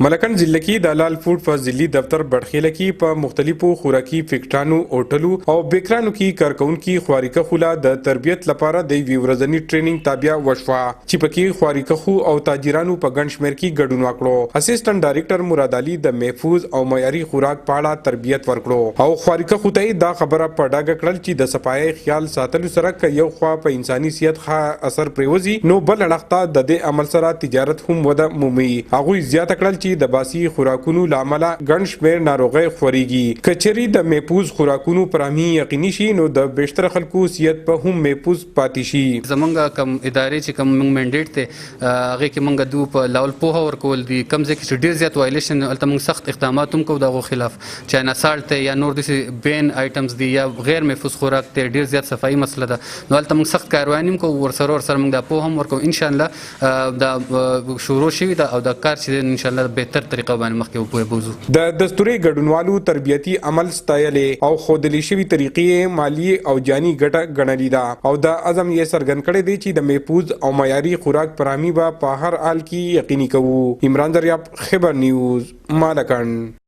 ملکن ضلع کې د لال فوډ په ضلعي دفتر بډخیله کې په مختلفو خوراکي فکټانو هوټلو او بیکرانو کې کارکونکي خواریکه خوله د تربیت لپاره د یوې ورځني ټریننګ تابع وشوه چې پکې خواریکه خو او تاجرانو په ګڼ شمېر کې ګډون وکړو. اسسټنټ ډایریکټر مراد علي د محفوظ او معیاري خوراک په اړه تربیت ورکړو او خواریکه خو ته دا خبره په ډاګه کړل چې د صفایي خیال ساتلو سره که یو خوا په انساني صحت ښه اثر پریوزي نو بل اړخته د دې عمل سره تجارت هم وده مومي. هغوی زیاته کړل چې د باسي خوراکونو لامل ګڼ شمېر ناروغۍ خوريږي. کچري د محفوظ خوراکونو پرامي یقیني شي نو د بیشتر خلکو صحت په هم محفوظ پاتې شي. زمونږ کم ادارې چې کم موږ منډیټ ته هغه کې موږ دو په لاول پوها ورکول دي کم ځکه چې ډیر زیات وایلیشن الته موږ سخت اقدامات هم کوو دغه خلاف چې نه سالت یا نور د بین آیټمز دي یا غیر محفوظ خوراک ته ډیر زیات صفایي مسله ده نو الته موږ سخت کاروانی کوو ورسره موږ د پوها هم ورکو ان شاء الله د شروع شوی ده او د کار چې ان شاء الله بهتر طریقه باندې مخکې وبوزو. د دستوري ګډونوالو تربیتي عمل ستایلې او خودلی شوی طریقې مالی او جانی ګټه ګڼلې ده او د عزم یې څرګند کړی دی چې د محفوظ او معیاري خوراک پرامي به په هر حال کې یقیني کوو. عمران دریاب، خبر نیوز، مالکن.